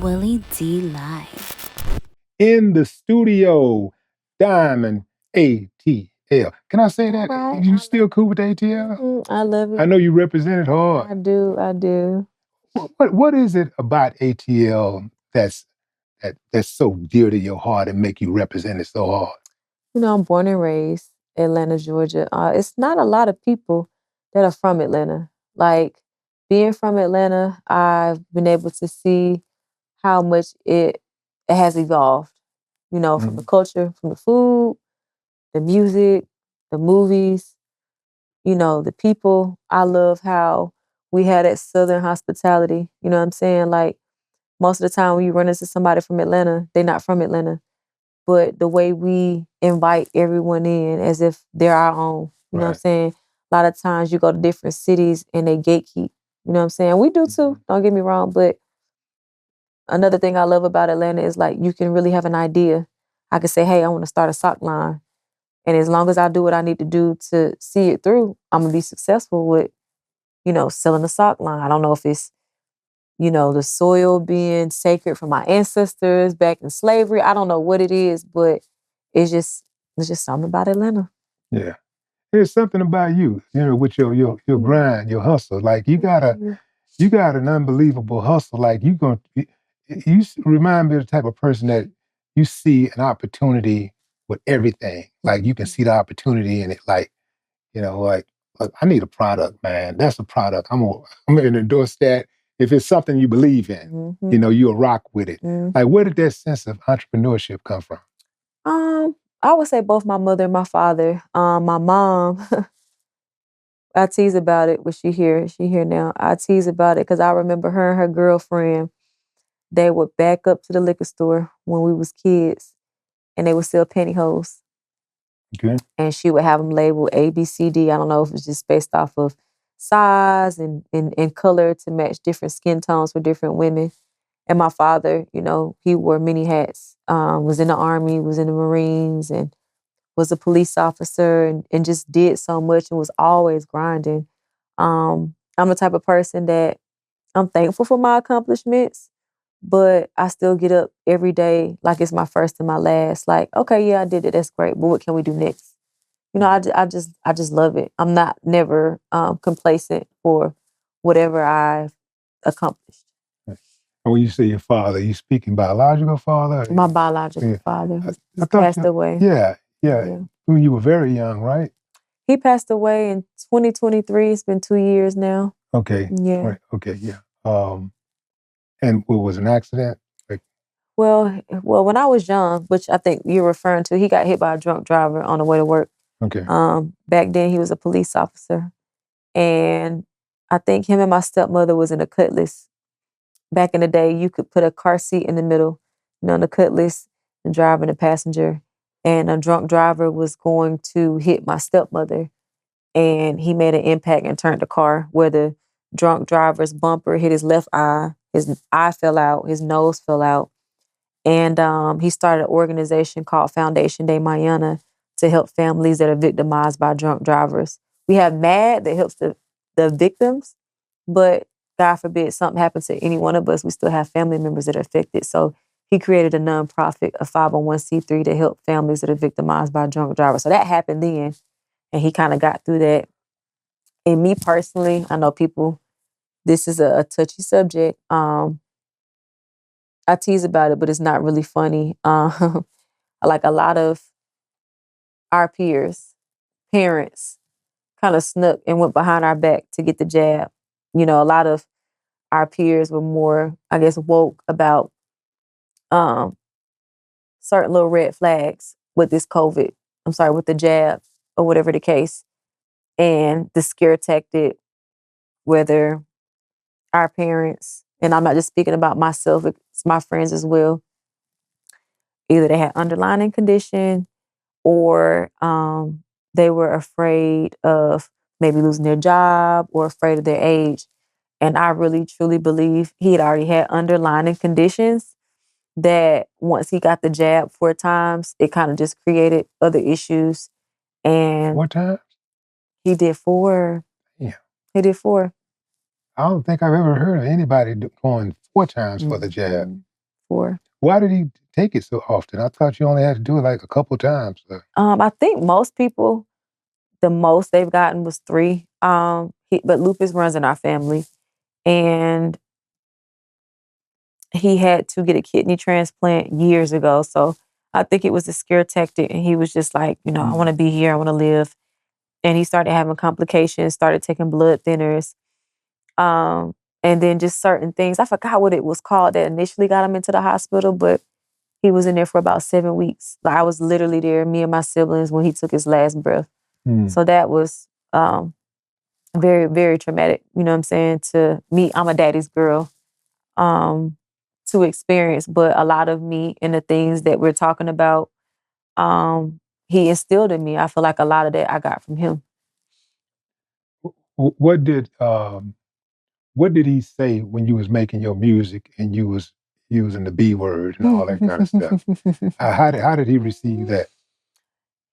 Willie D Live. In the studio, Diamond ATL. Can I say that? Right. You still cool with ATL? I love it. I know you represented hard. I do. What is it about ATL that's so dear to your heart and make you represent it so hard? You know, I'm born and raised Atlanta, Georgia. It's not a lot of people that are from Atlanta. Like being from Atlanta, I've been able to see how much it has evolved. You know, from the culture, from the food, the music, the movies, you know, the people. I love how we had that Southern hospitality. You know what I'm saying? Like most of the time when you run into somebody from Atlanta, they're not from Atlanta. But the way we invite everyone in as if they're our own, you know what I'm Right. saying? A lot of times you go to different cities and they gatekeep. You know what I'm saying? We do too, don't get me wrong. But another thing I love about Atlanta is like you can really have an idea. I could say, hey, I want to start a sock line. And as long as I do what I need to do to see it through, I'm gonna be successful with, you know, selling a sock line. I don't know if it's, you know, the soil being sacred from my ancestors back in slavery. I don't know what it is, but it's just something about Atlanta. Yeah. There's something about you, with your grind, your hustle. Like you got an unbelievable hustle. Like you remind me of the type of person that you see an opportunity with everything. Like you can see the opportunity in it. Like, like, look, I need a product, man. That's a product. I'm gonna endorse that. If it's something you believe in, you'll rock with it. Like, where did that sense of entrepreneurship come from? I would say both my mother and my father. My mom, I tease about it, but she here now. I tease about it because I remember her and her girlfriend, they would back up to the liquor store when we was kids and they would sell pantyhose. Okay. And she would have them labeled A, B, C, D. I don't know if it's just based off of size and color to match different skin tones for different women. And my father, you know, he wore many hats, was in the Army, was in the Marines, and was a police officer and just did so much and was always grinding. I'm the type of person that I'm thankful for my accomplishments, but I still get up every day like it's my first and my last. Like, okay, yeah, I did it. That's great. But what can we do next? You know, I just love it. I'm not never complacent for whatever I've accomplished. And when you say your father, you speaking biological father? My biological Yeah. father I thought passed away. Yeah. Yeah. When you were very young, right? He passed away in 2023. It's been 2 years now. Okay. Yeah. Right. Okay. Yeah. And what was an accident? Like, Well, when I was young, which I think you're referring to, he got hit by a drunk driver on the way to work. okay. Back then he was a police officer. And I think him and my stepmother was in a cutlass. Back in the day, you could put a car seat in the middle, you know, in the cutlass, the driver and the passenger. And a drunk driver was going to hit my stepmother. And he made an impact and turned the car where the drunk driver's bumper hit his left eye. His eye fell out, his nose fell out. And he started an organization called Foundation de Mayana to help families that are victimized by drunk drivers. We have MAD that helps the victims, but God forbid something happens to any one of us, we still have family members that are affected. So he created a nonprofit, a 501c3 to help families that are victimized by drunk drivers. So that happened then, and he kind of got through that. And me personally, I know people, this is a touchy subject. I tease about it, but it's not really funny. Like a lot of our peers, parents, kind of snuck and went behind our back to get the jab. You know, a lot of our peers were more, I guess, woke about um, certain little red flags with this COVID. I'm sorry, with the jab or whatever the case. And the scare tactic, whether our parents, and I'm not just speaking about myself, it's my friends as well. Either they had underlying condition or they were afraid of maybe losing their job or afraid of their age. And I really, truly believe he had already had underlying conditions that once he got the jab 4 times, it kind of just created other issues. And 4 times? he did 4. Yeah. He did 4. I don't think I've ever heard of anybody going 4 times for the jab. for. Why did he take it so often? I thought you only had to do it like a couple times. I think most people, the most they've gotten was 3. But lupus runs in our family, and he had to get a kidney transplant years ago. So I think it was a scare tactic, and he was just like, I want to be here, I want to live. And he started having complications, started taking blood thinners, and then just certain things. I forgot what it was called that initially got him into the hospital, but he was in there for about 7 weeks. Like, I was literally there, me and my siblings, when he took his last breath. So that was very, very traumatic, you know what I'm saying, to me. I'm a daddy's girl, to experience, but a lot of me and the things that we're talking about, he instilled in me. I feel like a lot of that I got from him. What did he say when you was making your music and you was using the B word and all that kind of stuff? How did he receive that?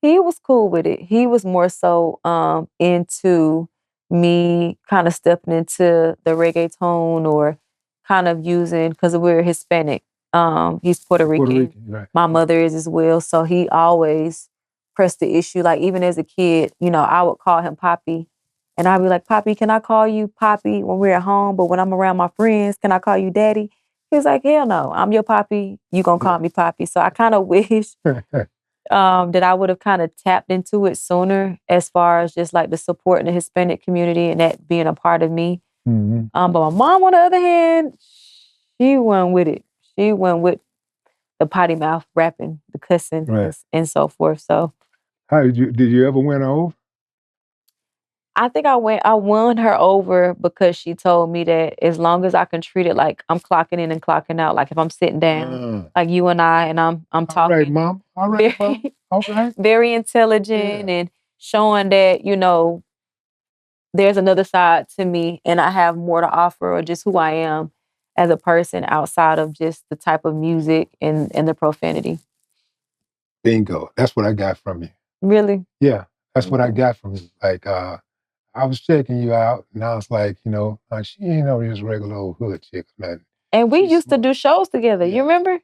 He was cool with it. He was more so into me kind of stepping into the reggaeton, or kind of using, because we're Hispanic. He's Puerto Rican. Right. My mother is as well. So he always pressed the issue. Like, even as a kid, I would call him Poppy. And I'd be like, Poppy, can I call you Poppy when we're at home? But when I'm around my friends, can I call you Daddy? He was like, hell no, I'm your Poppy. You gonna call me Poppy. So I kind of wish that I would have kind of tapped into it sooner, as far as just like the support in the Hispanic community and that being a part of me. But my mom, on the other hand, she went with it. She went with the potty mouth rapping, the cussing, Right. and so forth. So How did you ever win her over? I think I won her over because she told me that as long as I can treat it like I'm clocking in and clocking out, like if I'm sitting down, like you and I, and I'm All talking, right, Mom. All right, Mom. Okay. very intelligent, and showing that, there's another side to me and I have more to offer, or just who I am as a person outside of just the type of music and the profanity. Bingo. That's what I got from you. Really? Yeah, that's what I got from you. Like, I was checking you out, and I was like, she ain't no just regular old hood chick, man. And we She's used to smart. do shows together. Yeah. You remember?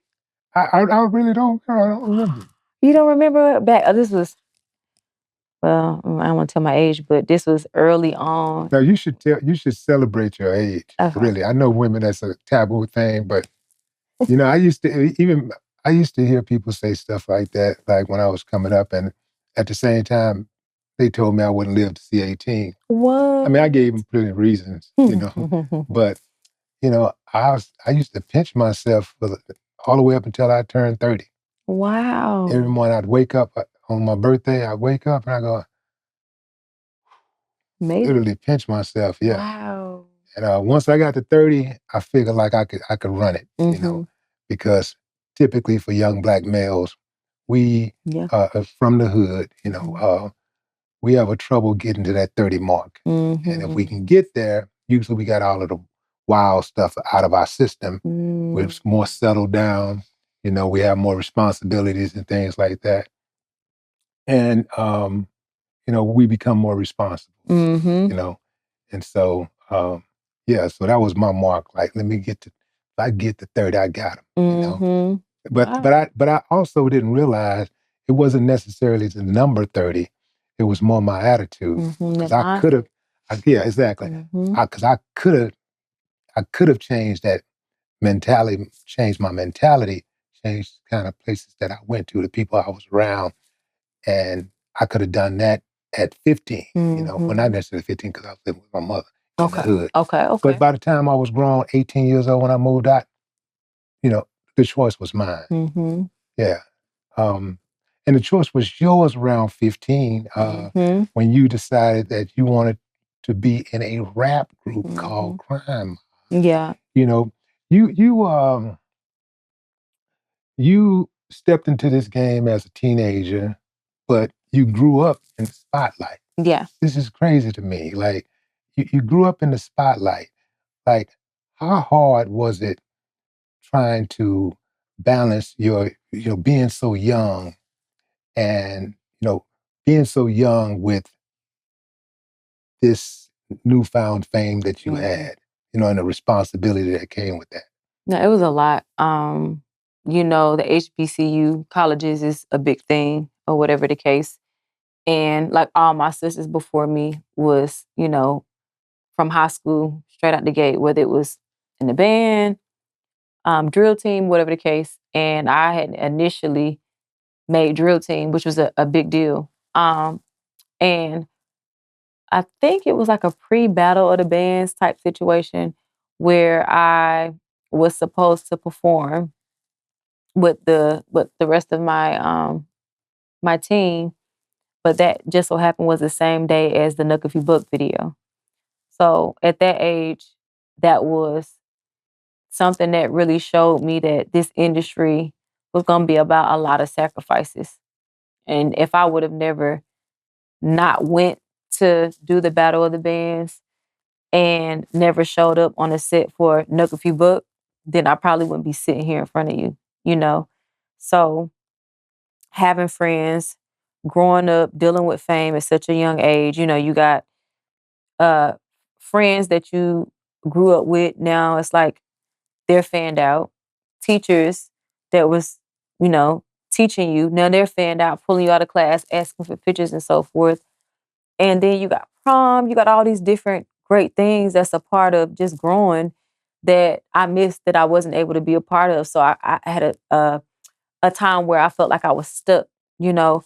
I really don't. I don't remember. You don't remember back? This was, well, I don't want to tell my age, but this was early on. Now you should celebrate your age. Okay. Really, I know women, that's a taboo thing, but I used to hear people say stuff like that, like when I was coming up, and at the same time, they told me I wouldn't live to see 18. What? I mean, I gave them plenty of reasons, but I used to pinch myself all the way up until I turned 30. Wow. Every morning I'd wake up on my birthday. I'd wake up and I go, Amazing. literally pinch myself. Yeah. Wow. And once I got to 30, I figured like I could run it, because typically for young Black males, we from the hood, we have a trouble getting to that 30 mark. And if we can get there, usually we got all of the wild stuff out of our system. We're more settled down. We have more responsibilities and things like that. And, we become more responsible, And so, so that was my mark. Like, if I get to 30, I got them, But I also didn't realize it wasn't necessarily the number 30. It was more my attitude. Because I could have, exactly. Because I could have changed that mentality, changed my mentality, changed the kind of places that I went to, the people I was around. And I could have done that at 15, well, not necessarily 15 because I was living with my mother in the hood. Okay. But by the time I was grown, 18 years old when I moved out, the choice was mine. Yeah. And the choice was yours around 15 when you decided that you wanted to be in a rap group called Crime. Yeah. You stepped into this game as a teenager, but you grew up in the spotlight. Yeah. This is crazy to me. Like, you grew up in the spotlight. Like, how hard was it trying to balance your, being so young and, being so young with this newfound fame that you had, and the responsibility that came with that? No, it was a lot. You know, the HBCU colleges is a big thing or whatever the case. And like all my sisters before me was, you know, from high school straight out the gate, whether it was in the band, drill team, whatever the case. And I had initially made drill team, which was a big deal. And I think it was like a pre-battle of the bands type situation where I was supposed to perform with the rest of my team, but that just so happened was the same day as the Nook If You Book video. So at that age, that was something that really showed me that this industry was going to be about a lot of sacrifices. And if I would have never not went to do the Battle of the Bands and never showed up on a set for Nook If You Book, then I probably wouldn't be sitting here in front of you, you know? So having friends, growing up, dealing with fame at such a young age, you know, you got uh friends that you grew up with. Now it's like they're fanned out. Teachers that was, you know, teaching you, now they're fanned out, pulling you out of class, asking for pictures and so forth. And then you got prom, you got all these different great things that's a part of just growing that I missed that I wasn't able to be a part of. So I had a time where I felt like I was stuck, you know,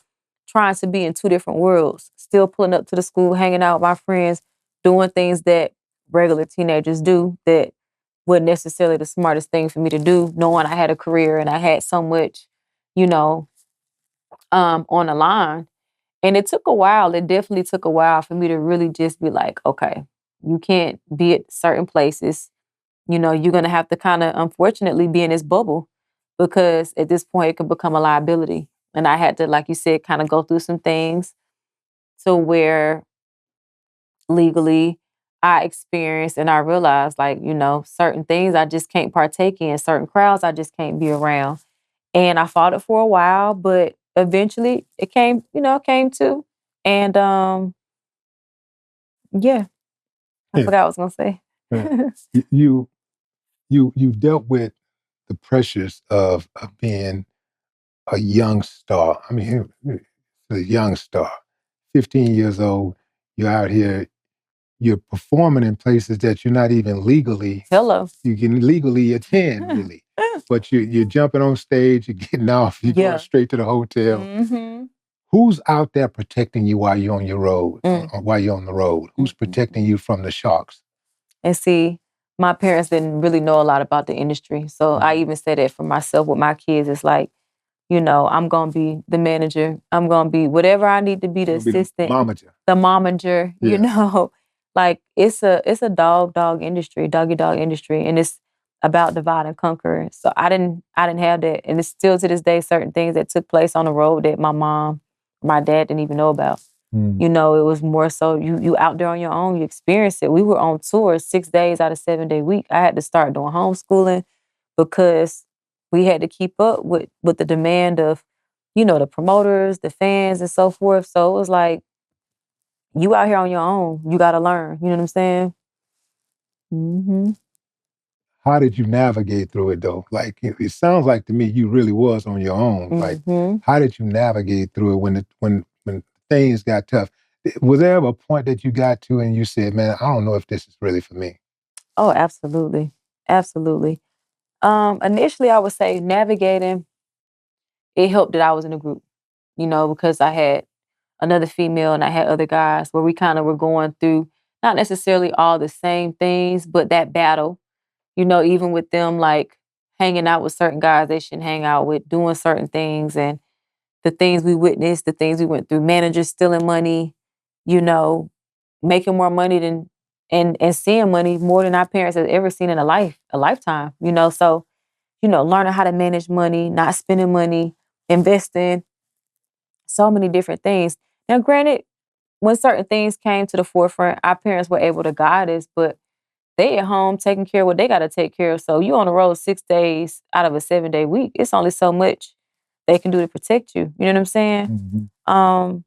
trying to be in two different worlds, still pulling up to the school, hanging out with my friends, doing things that regular teenagers do that wasn't necessarily the smartest thing for me to do, knowing I had a career and I had so much, you know, on the line. And it took a while. It definitely took a while for me to really just be like, okay, you can't be at certain places. You know, you're going to have to kind of, unfortunately, be in this bubble because at this point it could become a liability. And I had to, like you said, kind of go through some things to where legally I experienced and I realized, like, you know, certain things I just can't partake in, certain crowds I just can't be around. And I fought it for a while, but eventually it came, you know, came to. And yeah, I Yeah. forgot what I was gonna Yeah. say. You dealt with the pressures of being a young star. I mean, a young star, 15 years old. You're out here. You're performing in places that you're not even legally. Hello. You can legally attend, really, but you're jumping on stage. You're getting off. You're going Yeah. straight to the hotel. Mm-hmm. Who's out there protecting you while you're on your road? Mm. While you're on the road, who's protecting you from the sharks? And see, my parents didn't really know a lot about the industry. So I even said that for myself with my kids. It's like, you know, I'm gonna be the manager. I'm gonna be whatever I need to be, the assistant, the momager, you know. Like it's a dog industry, doggy dog industry. And it's about divide and conquer. So I didn't have that. And it's still to this day certain things that took place on the road that my mom, my dad didn't even know about. You know, it was more so you out there on your own, you experience it. We were on tour 6 days out of 7-day week. I had to start doing homeschooling because we had to keep up with the demand of, you know, the promoters, the fans, and so forth. So it was like, you out here on your own. You got to learn. You know what I'm saying? Mm-hmm. How did you navigate through it though? Like it sounds like to me you really was on your own. Like how did you navigate through it when things got tough? Was there ever a point that you got to and you said, "Man, I don't know if this is really for me"? Oh, absolutely, absolutely. Initially, I would say navigating. It helped that I was in a group, you know, because I had another female and I had other guys where we kind of were going through not necessarily all the same things, but that battle, you know, even with them like hanging out with certain guys they shouldn't hang out with, doing certain things and the things we witnessed, the things we went through, managers stealing money, you know, making more money than and seeing money more than our parents had ever seen in a lifetime, you know. So, you know, learning how to manage money, not spending money, investing, so many different things. Now, granted, when certain things came to the forefront, our parents were able to guide us, but they at home taking care of what they got to take care of. So you on the road 6 days out of a 7-day week. It's only so much they can do to protect you. You know what I'm saying? Um,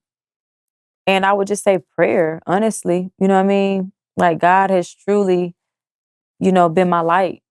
and I would just say prayer, honestly. You know what I mean? Like God has truly, you know, been my light.